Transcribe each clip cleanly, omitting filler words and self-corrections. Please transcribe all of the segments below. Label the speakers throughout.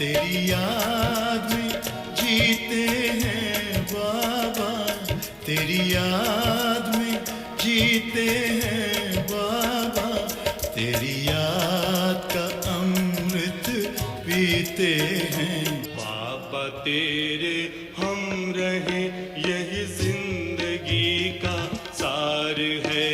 Speaker 1: तेरी याद में जीते हैं बाबा, तेरी याद में जीते हैं बाबा, तेरी याद का अमृत पीते हैं बाबा। तेरे हम रहे यही जिंदगी का सार है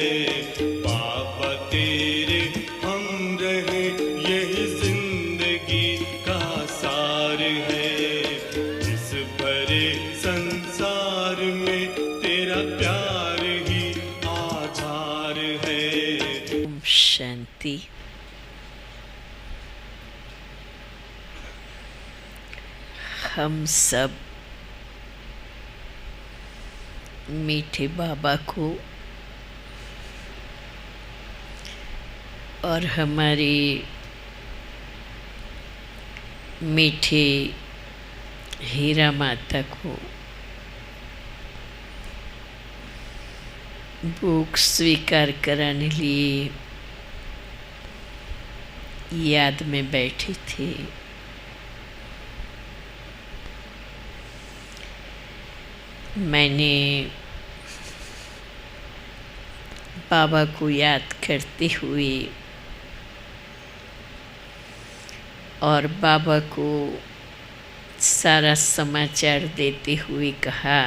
Speaker 1: बाबा, तेरे हम रहे यही जिंदगी का सार है। इस भरे संसार में तेरा प्यार ही आधार है।
Speaker 2: ओम शांति। हम सब मीठे बाबा को और हमारी मीठे हीरा माता को भोग स्वीकार कराने लिए याद में बैठे थे। मैंने बाबा को याद करते हुए और बाबा को सारा समाचार देते हुए कहा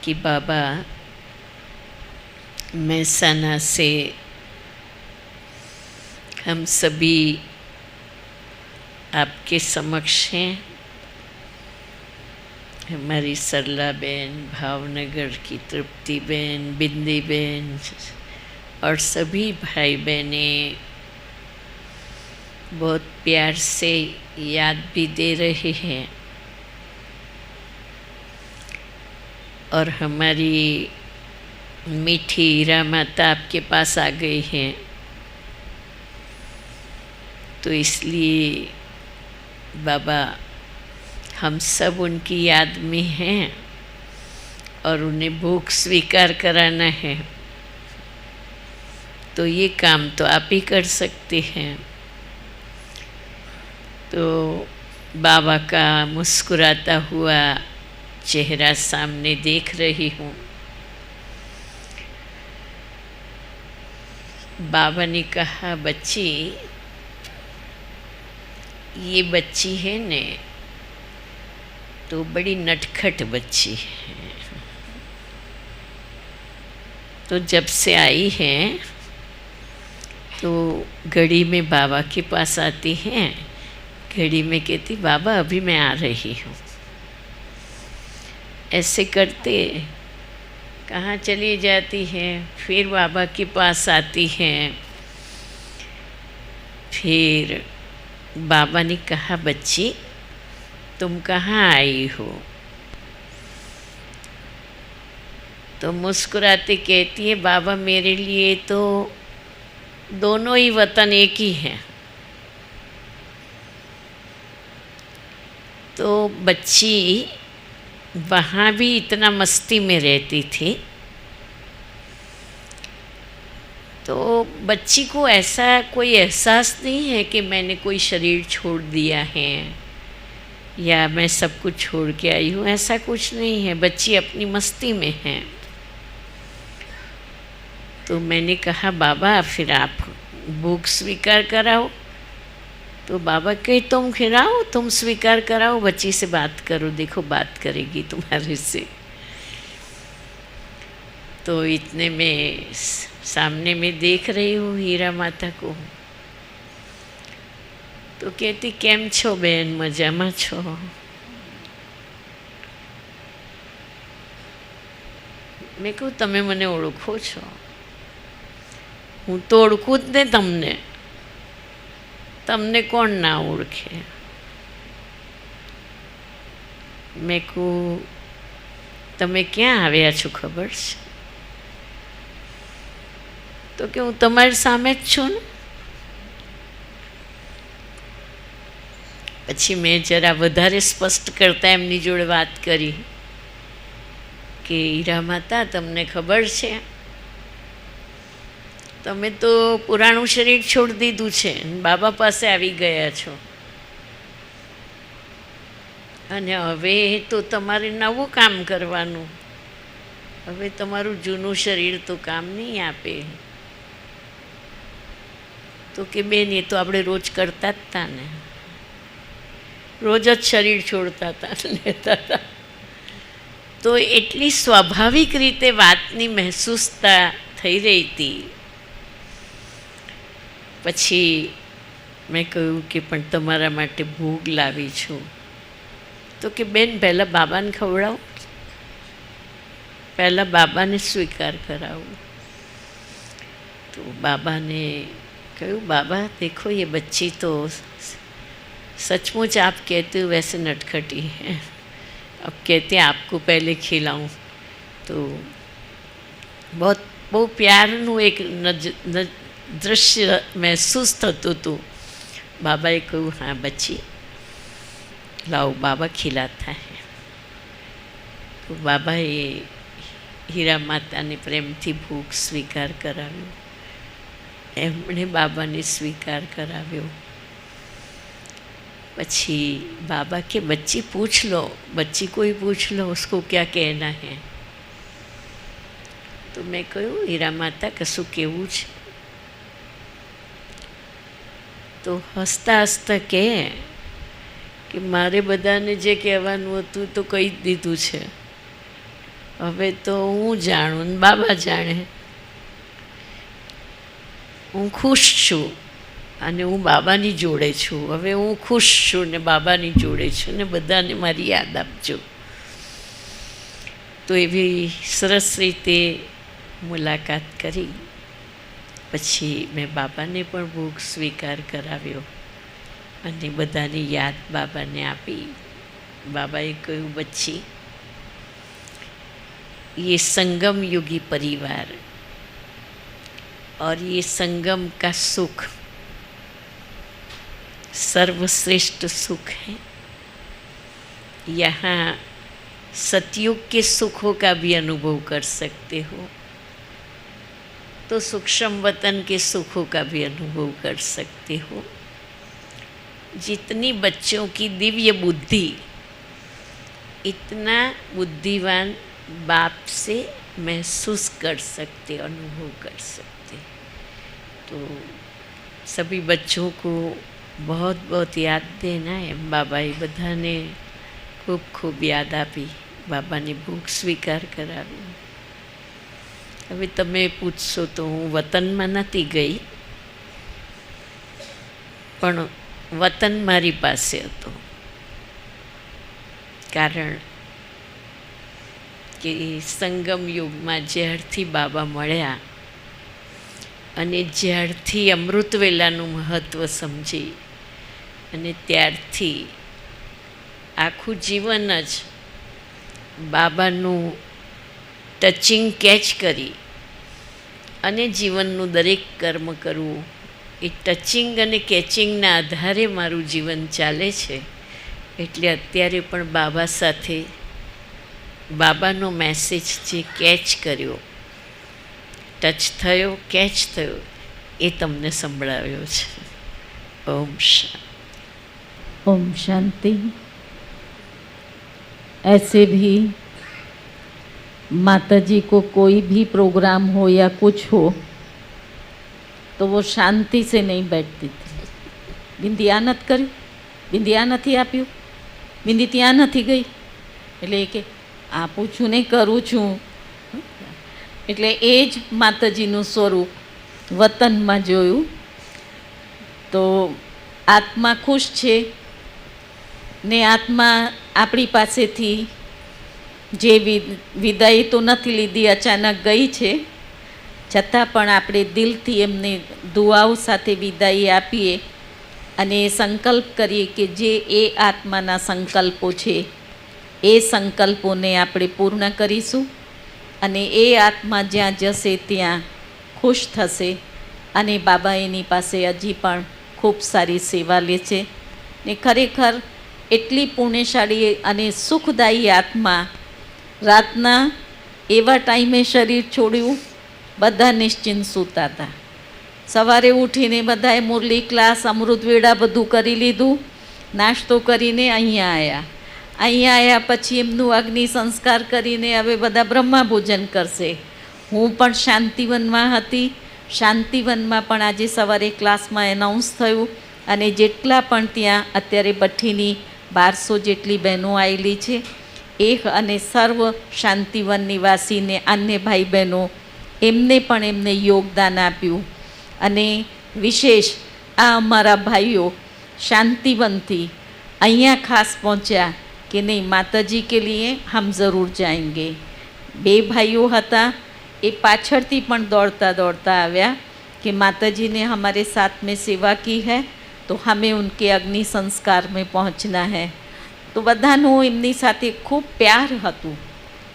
Speaker 2: कि बाबा, मेहसाना से हम सभी आपके समक्ष हैं। हमारी सरला बहन, भावनगर की तृप्ति बहन, बिंदी बहन और सभी भाई बहनें बहुत प्यार से याद भी दे रहे हैं और हमारी मीठी हीरा माता आपके पास आ गई हैं। तो इसलिए बाबा, हम सब उनकी याद में हैं और उन्हें भोग स्वीकार कराना है। तो ये काम तो आप ही कर सकते हैं। तो बाबा का मुस्कुराता हुआ चेहरा सामने देख रही हूँ। बाबा ने कहा, बच्ची, ये बच्ची है ने तो बड़ी नटखट बच्ची है। तो जब से आई हैं तो घड़ी में बाबा के पास आती हैं, घड़ी में कहती, बाबा अभी मैं आ रही हूँ। ऐसे करते कहाँ चली जाती हैं, फिर बाबा के पास आती हैं। फिर बाबा ने कहा, बच्ची तुम कहाँ आई हो? तो मुस्कुराते कहती है, बाबा मेरे लिए तो दोनों ही वतन एक ही हैं। तो बच्ची वहाँ भी इतना मस्ती में रहती थी, तो बच्ची को ऐसा कोई एहसास नहीं है कि मैंने कोई शरीर छोड़ दिया है या मैं सब कुछ छोड़ के आई हूँ, ऐसा कुछ नहीं है। बच्ची अपनी मस्ती में है। तो मैंने कहा बाबा फिर आप भूख स्वीकार कराओ। तो बाबा कहे तुम खिलाओ, तुम स्वीकार कराओ, बच्ची से बात करो, देखो बात करेगी तुम्हारे से। तो इतने में सामने में देख रही हूँ हीरा माता को। तो कहती केम छो बेन, मजामा छो? મેં કહું તમે મને ઓળખો છો? હું તો ઓળખું જ ને તમને, તમને કોણ ના ઓળખે? મેં કહું તમે ક્યાં આવ્યા છો ખબર છે? તો કે હું તમારી સામે જ છું ને. પછી મેં જરા વધારે સ્પષ્ટ કરતાં એમની જોડે વાત કરી કે હીરા માતા તમને ખબર છે તમે તો પુરાણું શરીર છોડી દીધું છે, બાબા પાસે આવી ગયા છો, અને હવે તો તમારે નવું કામ કરવાનું. હવે તમારું જૂનું શરીર તો કામ નહીં આપે. તો કે બેન એ તો આપણે રોજ કરતા જ હતા ને, રોજ જ શરીર છોડતા હતા, લેતા હતા. તો એટલી સ્વાભાવિક રીતે વાતની મહેસૂસતા થઈ રહી હતી. પછી મેં કહ્યું કે પણ તમારા માટે ભોગ લાવી છું. તો કે બેન પહેલાં બાબાને ખવડાવો, પહેલાં બાબાને સ્વીકાર કરાવો. તો બાબાને કહ્યું બાबा देखो ये बच्ची तो सचमुच आप कहते हो वैसे नटखटी है, अब कहते हैं आपको पहले खिलाऊं. तो बहुत બહુ પ્યારનું એક દૃશ્ય મહેસૂસ થતું હતું. બાબાએ કહ્યું હા બચ્ચી લાઓ બાબા ખિલાતા હૈ. તો બાબાએ હીરા માતાને પ્રેમથી ભૂખ સ્વીકાર કરાવ્યો, એમણે બાબાને સ્વીકાર કરાવ્યો. પછી बाबा के बच्ची पूछ लो, बच्ची को ही पूछ लो उसको क्या कहना है. तो मैं कहूँ हीरा माता कशुं केवुं छे? तो हसता हसता कहे कि मारे बधाने जे कहेवानुं हतुं तो कही ज दीधुं छे, हवे तो हूँ जाणुं ने बाबा जाणे. हूँ खुश छूं અને હું બાબાની જોડે છું. હવે હું ખુશ છું ને બાબાની જોડે છું ને બધાને મારી યાદ આપજો. તો એવી સરસ રીતે મુલાકાત કરી. પછી મેં બાબાને પણ ભોગ સ્વીકાર કરાવ્યો અને બધાની યાદ બાબાને આપી. બાબાએ કહ્યું બચ્ચી ये संगम युगी परिवार और ये संगम का सुख सर्वश्रेष्ठ सुख है. यहाँ सतयुग के सुखों का भी अनुभव कर सकते हो, तो सूक्ष्म वतन के सुखों का भी अनुभव कर सकते हो. जितनी बच्चों की दिव्य बुद्धि, इतना बुद्धिवान बाप से महसूस कर सकते, अनुभव कर सकते. तो सभी बच्चों को बहुत बहुत याद देना है. बाबाए बधाने खूब खूब याद आपी, बाबाने भूख स्वीकार करावी. હવે તમે પૂછશો તો હું વતનમાં નથી ગઈ, પણ વતન મારી પાસે હતો. કારણ કે સંગમ યુગમાં જ્યારથી બાબા મળ્યા અને જ્યારથી અમૃત વેલાનું મહત્ત્વ સમજી અને ત્યારથી આખું જીવન જ બાબાનું ટચિંગ કેચ કરી અને જીવનનું દરેક કર્મ કરવું, એ ટચિંગ અને કેચિંગના આધારે મારું જીવન ચાલે છે. એટલે અત્યારે પણ બાબા સાથે બાબાનો મેસેજ જે કેચ કર્યો ટચ થયો, કેચ થયો, એ તમને સંભળાવ્યો છે. ઓમ શાંતિ.
Speaker 3: ओम शांति. ऐसे भी माता जी को कोई भी प्रोग्राम हो या कुछ हो तो वो शांति से नहीं बैठती थी. बिंदी आ नत कर्યું, बिंदी आ નથી આપ્યું, बिंदी ત્યાં નથી ગઈ, એટલે કે આપું છું ને કરું છું. એટલે એ જ માતાજીનું સ્વરૂપ વતનમાં જોયું તો આત્મા ખુશ છે ને આત્મા આપણી પાસેથી જે વિદાય તો નથી લીધી, અચાનક ગઈ છે, છતાં પણ આપણે દિલથી એમને દુઆઓ સાથે વિદાય આપીએ અને સંકલ્પ કરીએ કે જે એ આત્માના સંકલ્પો છે એ સંકલ્પોને આપણે પૂર્ણ કરીશું અને એ આત્મા જ્યાં જશે ત્યાં ખુશ થશે અને બાબા એની પાસે હજી પણ ખૂબ સારી સેવા લે છે ને ખરેખર એટલી પુણ્યશાળી અને સુખદાયી આત્મા. રાતના એવા ટાઈમે શરીર છોડ્યું, બધા નિશ્ચિંત સૂતા હતા. સવારે ઉઠીને બધાએ મુરલી ક્લાસ, અમૃતવેળા બધું કરી લીધું, નાસ્તો કરીને અહીંયા આવ્યા. અહીંયા આવ્યા પછી એમનું અગ્નિ સંસ્કાર કરીને હવે બધા બ્રહ્મા ભોજન કરશે. હું પણ શાંતિવનમાં હતી. શાંતિવનમાં પણ આજે સવારે ક્લાસમાં એનાઉન્સ થયું અને જેટલા પણ ત્યાં અત્યારે ભઠ્ઠીની 1200 જેટલી બહેનો આવેલી છે એ અને સર્વ શાંતિવન નિવાસીને અન્ય ભાઈ બહેનો એમને પણ એમને યોગદાન આપ્યું. અને વિશેષ આ અમારા ભાઈઓ શાંતિવનથી અહીંયા ખાસ પહોંચ્યા કે નહીં, માતાજી કે લીએ હમ જરૂર જાએંગે. 2 ભાઈઓ હતા, એ પાછળથી પણ દौड़ता दौड़ता આવ્યા कि माताजी ने हमारे साथ में सेवा की है तो हमें उनके अग्नि संस्कार में पहुंचना है. તો બધાનું એમની સાથે ખૂબ પ્યાર હતું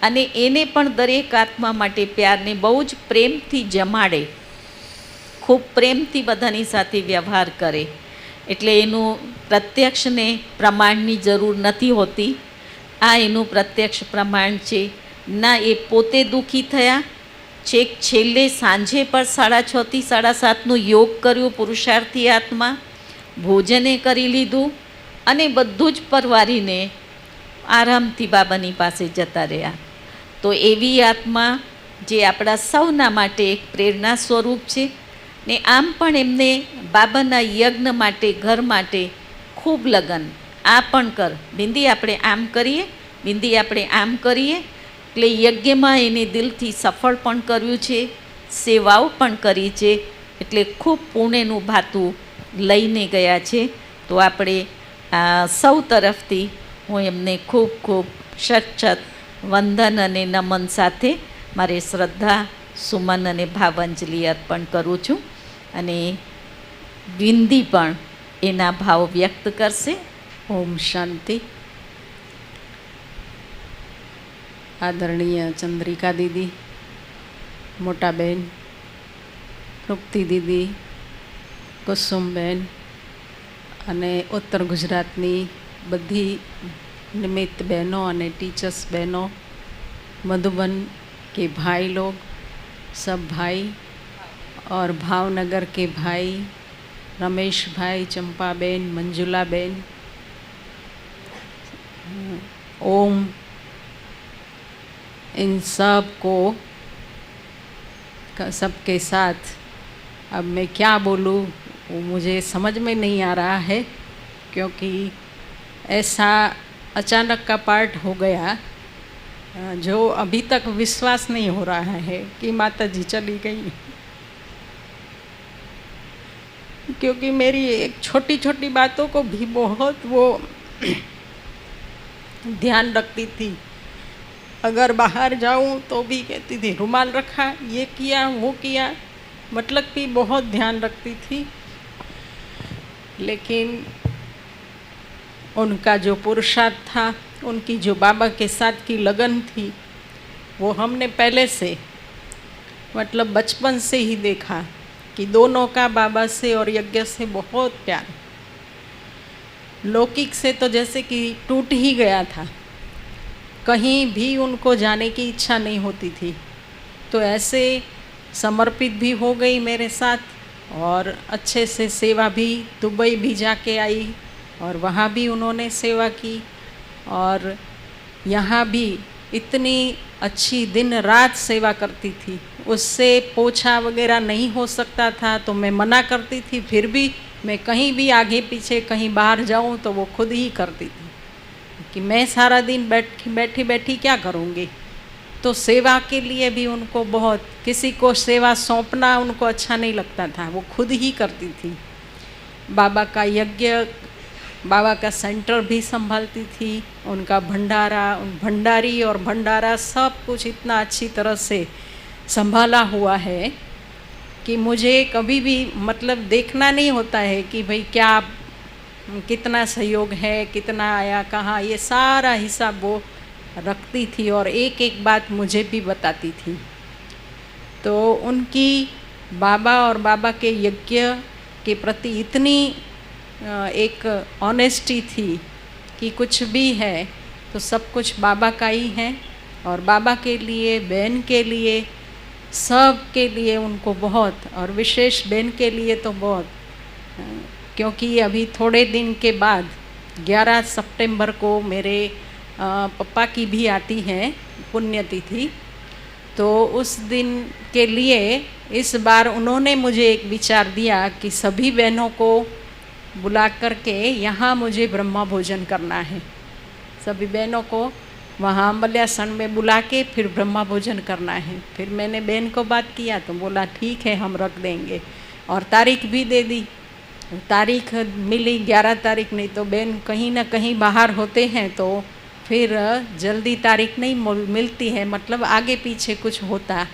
Speaker 3: અને એને પણ દરેક આત્મા માટે પ્યારને બહુ જ પ્રેમથી જમાડે, ખૂબ પ્રેમથી બધાની સાથે વ્યવહાર કરે. એટલે એનું પ્રત્યક્ષને પ્રમાણની જરૂર નથી હોતી. આ એનું પ્રત્યક્ષ પ્રમાણ છે. ના એ પોતે દુઃખી થયા, છેક છેલ્લે સાંજે પર 6:30 થી 7:30નું યોગ કર્યું પુરુષાર્થી આત્મા, ભોજને કરી લીધું અને બધું જ પરવારીને આરામથી બાબાની પાસે જતા રહ્યા. તો એવી આત્મા જે આપણા સૌના માટે એક પ્રેરણા સ્વરૂપ છે ને આમ પણ એમને બાબાના યજ્ઞ માટે, ઘર માટે ખૂબ લગન. આ પણ કર બિંદી, આપણે આમ કરીએ, બિંદી આપણે આમ કરીએ. એટલે યજ્ઞમાં એને દિલથી સફળ પણ કર્યું છે, સેવાઓ પણ કરી છે. એટલે ખૂબ પુણ્યનું ભાતું લઈને ગયા છે. તો આપણે સૌ તરફથી હું એમને ખૂબ ખૂબ સચત વંદન અને નમન સાથે મારી શ્રદ્ધા, સુમન અને ભાવાંજલિ અર્પણ કરું છું. અને બિંદી પણ એના ભાવ વ્યક્ત કરશે.
Speaker 4: ઓમ શાંતિ. આદરણીય ચંદ્રિકા દીદી, મોટા બેન તૃપ્તિ દીદી, કુસુમબેન અને ઉત્તર ગુજરાતની બધી નિમિત્ત બહેનો અને टीचर्स बहनों, मधुबन के भाई लोग, सब भाई और भावनगर के भाई रमेश भाई, चंपा बेन, मंजुला बेन, ओम, इन सब को सबके साथ अब मैं क्या बोलूँ वो मुझे समझ में नहीं आ रहा है, क्योंकि ऐसा अचानक का पार्ट हो गया जो अभी तक विश्वास नहीं हो रहा है कि माता जी चली गई. क्योंकि मेरी एक छोटी छोटी बातों को भी बहुत वो ध्यान रखती थी. अगर बाहर जाऊं तो भी कहती थी रुमाल रखा, ये किया, वो किया, मतलब भी बहुत ध्यान रखती थी. लेकिन उनका जो पुरुषार्थ था, उनकी जो बाबा के साथ की लगन थी, वो हमने पहले से मतलब बचपन से ही देखा कि दोनों का बाबा से और यज्ञ से बहुत प्यार. लौकिक से तो जैसे कि टूट ही गया था, कहीं भी उनको जाने की इच्छा नहीं होती थी. तो ऐसे समर्पित भी हो गई मेरे साथ, और अच्छे से सेवा भी, दुबई भी जाके आई और वहाँ भी उन्होंने सेवा की, और यहाँ भी इतनी अच्छी दिन रात सेवा करती थी। उससे पोछा वगैरह नहीं हो सकता था तो मैं मना करती थी, फिर भी मैं कहीं भी आगे पीछे कहीं बाहर जाऊँ तो वो खुद ही करती थी कि मैं सारा दिन बैठी बैठी क्या करूँगी। तो सेवा के लिए भी उनको बहुत, किसी को सेवा सौंपना उनको अच्छा नहीं लगता था, वो खुद ही करती थी। बाबा का यज्ञ, बाबा का सेंटर भी संभालती थी, उनका भंडारा, भंडारी और भंडारा सब कुछ इतना अच्छी तरह से संभाला हुआ है कि मुझे कभी भी मतलब देखना नहीं होता है कि भाई क्या, कितना सहयोग है, कितना आया, कहाँ, ये सारा हिसाब वो रखती थी और एक एक बात मुझे भी बताती थी। तो उनकी बाबा और बाबा के यज्ञ के प्रति इतनी एक ऑनेस्टी थी कि कुछ भी है तो सब कुछ बाबा का ही है, और बाबा के लिए, बहन के लिए, सब के लिए उनको बहुत, और विशेष बहन के लिए तो बहुत, क्योंकि अभी थोड़े दिन के बाद 11 सितंबर को मेरे पापा की भी आती है पुण्यतिथि। तो उस दिन के लिए इस बार उन्होंने मुझे एक विचार दिया कि सभी बहनों को बुला करके यहाँ मुझे ब्रह्मा भोजन करना है। सभी बहनों को वहाँ अम्बल्यासन में बुला के फिर ब्रह्मा भोजन करना है। फिर मैंने बहन को बात किया तो बोला ठीक है हम रख देंगे, और तारीख भी दे दी। तारीख मिली 11 तारीख, नहीं तो बहन कहीं ना कहीं बाहर होते हैं तो फिर जल्दी तारीख नहीं मिलती है, मतलब आगे पीछे कुछ होता।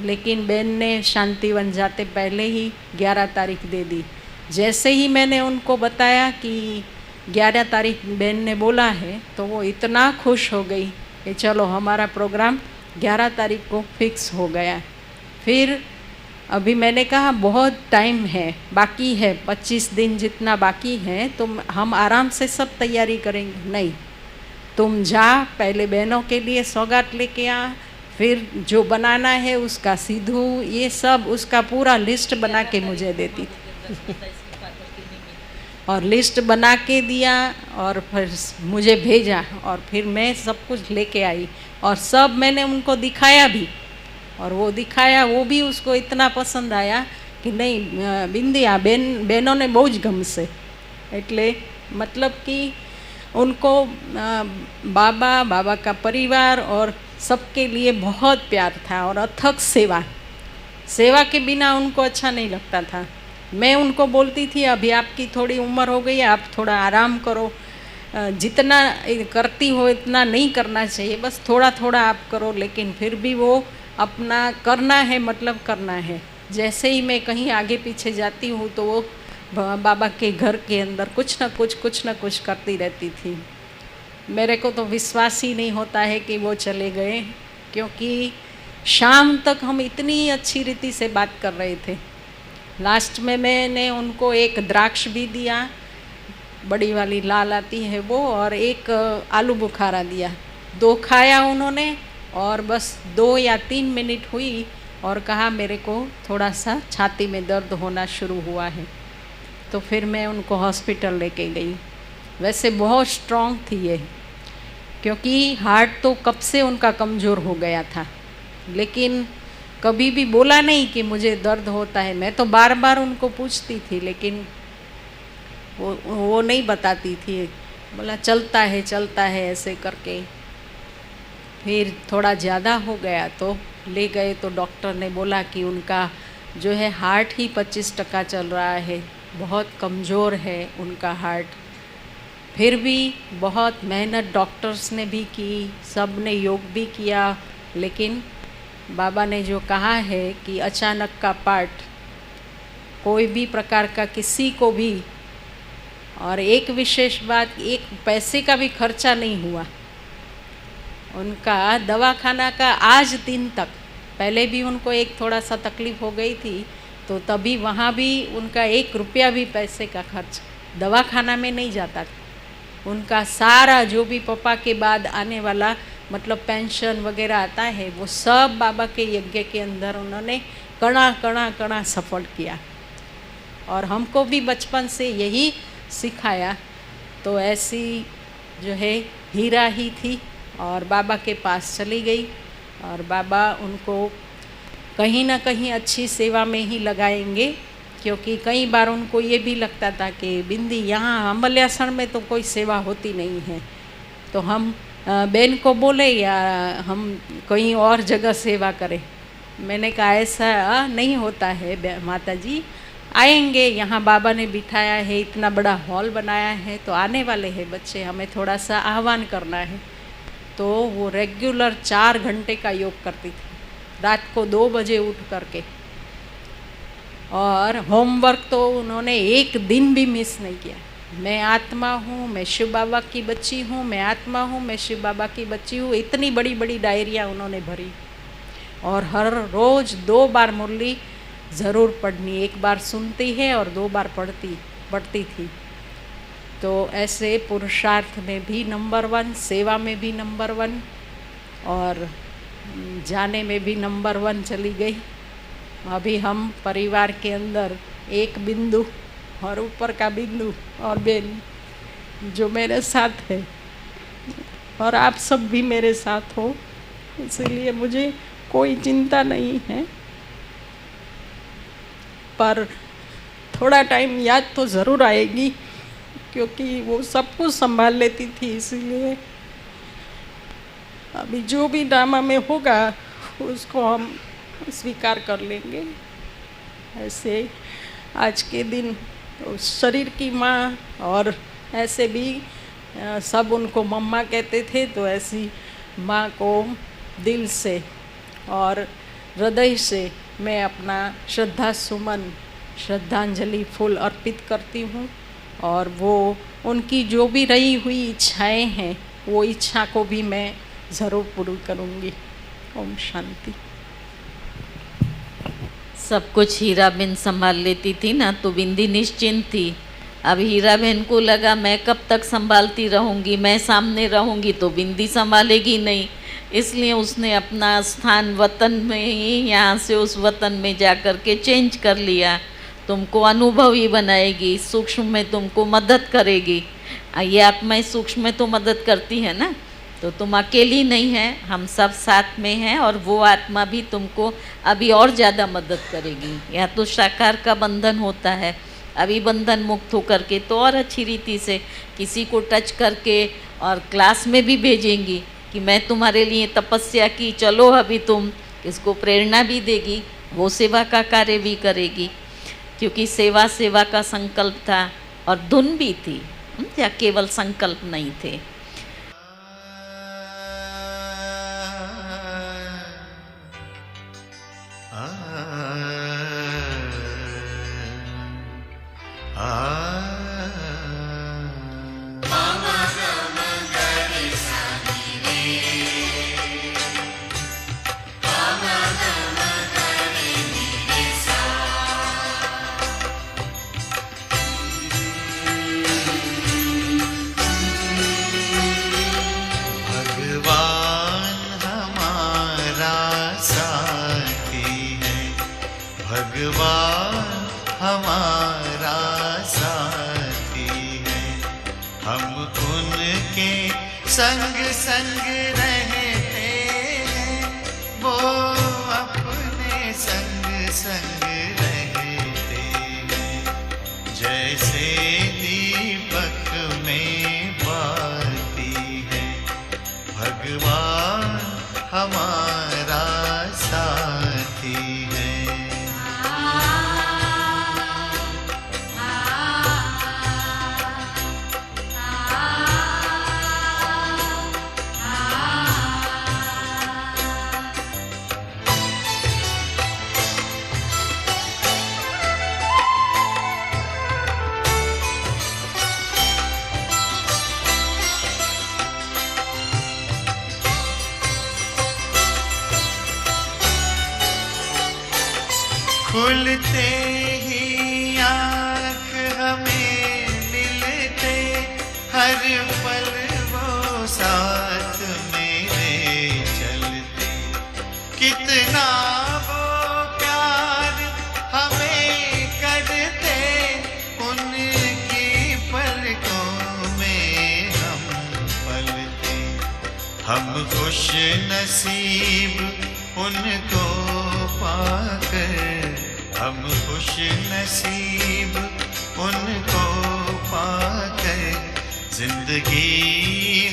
Speaker 4: लेकिन बहन ने शांतिवन जाते पहले ही 11 तारीख दे दी। जैसे ही मैंने उनको बताया कि 11 तारीख बहन ने बोला है तो वो इतना खुश हो गई कि चलो हमारा प्रोग्राम 11 तारीख को फिक्स हो गया। फिर अभी मैंने कहा बहुत टाइम है, बाकी है 25 दिन जितना बाकी है, तो हम आराम से सब तैयारी करेंगे। नहीं, तुम जा, पहले बहनों के लिए सौगात लेके आ, फिर जो बनाना है उसका सीधू, ये सब उसका पूरा लिस्ट बना के मुझे देती थी और लिस्ट बना के दिया और फिर मुझे भेजा, और फिर मैं सब कुछ लेके आई और सब मैंने उनको दिखाया भी, और वो दिखाया, वो भी उसको इतना पसंद आया कि नहीं बिंदिया बहनों ने बहुत गमसे। એટલે मतलब कि उनको बाबा का परिवार और सबके लिए बहुत प्यार था, और अथक सेवा के बिना उनको अच्छा नहीं लगता था। मैं उनको बोलती थी अभी आपकी थोड़ी उम्र हो गई है, आप थोड़ा आराम करो, जितना करती हो इतना नहीं करना चाहिए, बस थोड़ा थोड़ा आप करो, लेकिन फिर भी वो अपना करना है, मतलब करना है। जैसे ही मैं कहीं आगे पीछे जाती हूँ तो वो बाबा के घर के अंदर कुछ ना कुछ करती रहती थी। मेरे को तो विश्वास ही नहीं होता है कि वो चले गए, क्योंकि शाम तक हम इतनी अच्छी रीति से बात कर रहे थे। लास्ट में मैंने उनको एक द्राक्ष भी दिया, बड़ी वाली लाल आती है वो, और एक आलू बुखारा दिया। 2 खाया उन्होंने और बस 2 या 3 मिनट हुई और कहा मेरे को थोड़ा सा छाती में दर्द होना शुरू हुआ है। तो फिर मैं उनको हॉस्पिटल लेके गई। वैसे बहुत स्ट्रॉन्ग थी ये, क्योंकि हार्ट तो कब से उनका कमज़ोर हो गया था, लेकिन कभी भी बोला नहीं कि मुझे दर्द होता है। मैं तो बार बार उनको पूछती थी, लेकिन वो नहीं बताती थी। बोला चलता है ऐसे करके। फिर थोड़ा ज़्यादा हो गया तो ले गए, तो डॉक्टर ने बोला कि उनका जो है हार्ट ही 25% चल रहा है, बहुत कमज़ोर है उनका हार्ट। फिर भी बहुत मेहनत डॉक्टर्स ने भी की, सब ने योग भी किया, लेकिन बाबा ने जो कहा है कि अचानक का पार्ट कोई भी प्रकार का किसी को भी, और एक विशेष बात, एक पैसे का भी खर्चा नहीं हुआ उनका दवाखाना का आज दिन तक। पहले भी उनको एक थोड़ा सा तकलीफ़ हो गई थी, तो तभी वहाँ भी उनका 1 रुपया भी पैसे का खर्च दवाखाना में नहीं जाता था। उनका सारा जो भी पापा के बाद आने वाला मतलब पेंशन वगैरह आता है, वो सब बाबा के यज्ञ के अंदर उन्होंने कणा कणा कणा सफल किया। और हमको भी बचपन से यही सिखाया। तो ऐसी जो है हीरा ही थी और बाबा के पास चली गई और बाबा उनको कहीं ना कहीं अच्छी सेवा में ही लगाएंगे, क्योंकि कई बार उनको ये भी लगता था कि बिंदी यहाँ अम्बल्यासण में तो कोई सेवा होती नहीं है, तो हम बहन को बोले या हम कहीं और जगह सेवा करें। मैंने कहा ऐसा नहीं होता है माता जी, आएंगे, यहाँ बाबा ने बिठाया है, इतना बड़ा हॉल बनाया है, तो आने वाले हैं बच्चे, हमें थोड़ा सा आह्वान करना है। तो वो रेगुलर 4 घंटे का योग करती थी, रात को 2 बजे उठ करके। और होमवर्क तो उन्होंने एक दिन भी मिस नहीं किया। मैं आत्मा हूँ, मैं शिव बाबा की बच्ची हूँ, मैं आत्मा हूँ, मैं शिव बाबा की बच्ची हूँ, इतनी बड़ी बड़ी डायरियाँ उन्होंने भरी। और हर रोज़ 2 बार मुरली ज़रूर पढ़नी, 1 बार सुनती है और 2 बार पढ़ती थी। तो ऐसे पुरुषार्थ में भी नंबर 1, सेवा में भी नंबर 1 और जाने में भी नंबर 1 चली गई। अभी हम परिवार के अंदर एक बिंदु और ऊपर का बिंदु और बहन जो मेरे साथ है, और आप सब भी मेरे साथ हो, इसलिए मुझे कोई चिंता नहीं है। पर थोड़ा टाइम याद तो ज़रूर आएगी, क्योंकि वो सब कुछ संभाल लेती थी, इसीलिए अभी जो भी ड्रामा में होगा उसको हम स्वीकार कर लेंगे। ऐसे आज के दिन तो शरीर की माँ, और ऐसे भी सब उनको मम्मा कहते थे, तो ऐसी माँ को दिल से और हृदय से मैं अपना श्रद्धा सुमन, श्रद्धांजलि फूल अर्पित करती हूँ। और वो उनकी जो भी रही हुई इच्छाएं हैं, वो इच्छा को भी मैं ज़रूर पूरी करूँगी। ओम शांति।
Speaker 3: सब कुछ हीरा बहन संभाल लेती थी ना, तो बिंदी निश्चिंत थी। अब हीरा बहन को लगा मैं कब तक संभालती रहूँगी, मैं सामने रहूँगी तो बिंदी संभालेगी नहीं, इसलिए उसने अपना स्थान वतन में ही, यहाँ से उस वतन में जा कर के चेंज कर लिया। तुमको अनुभवी बनाएगी, सूक्ष्म में तुमको मदद करेगी। ये आत्माएं सूक्ष्म में तो मदद करती है ना, तो तुम अकेली नहीं है, हम सब साथ में हैं, और वो आत्मा भी तुमको अभी और ज़्यादा मदद करेगी। या तो साकार का बंधन होता है, अभी बंधन मुक्त होकर के तो और अच्छी रीति से किसी को टच करके और क्लास में भी भेजेंगी कि मैं तुम्हारे लिए तपस्या की, चलो अभी तुम, इसको प्रेरणा भी देगी, वो सेवा का कार्य भी करेगी, क्योंकि सेवा सेवा का संकल्प था और धुन भी थी, या केवल संकल्प नहीं थे।
Speaker 1: भगवान हमारा साथी है, हम उनके संग संग रहते हैं, वो अपने संग संग रहते हैं। जैसे दीपक में बाती है, भगवान हमारा साथी है। खुलते ही आँख हमें मिलते, हर पल वो साथ मेरे चलते, कितना वो प्यार हम खुश नसीब उनको पाकर, हम खुश नसीब उनको पाकर, जिंदगी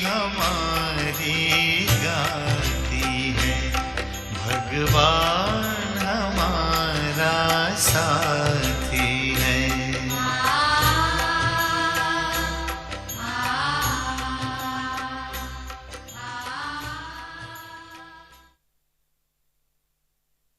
Speaker 1: हमारी गाती है, भगवान हमारा साथ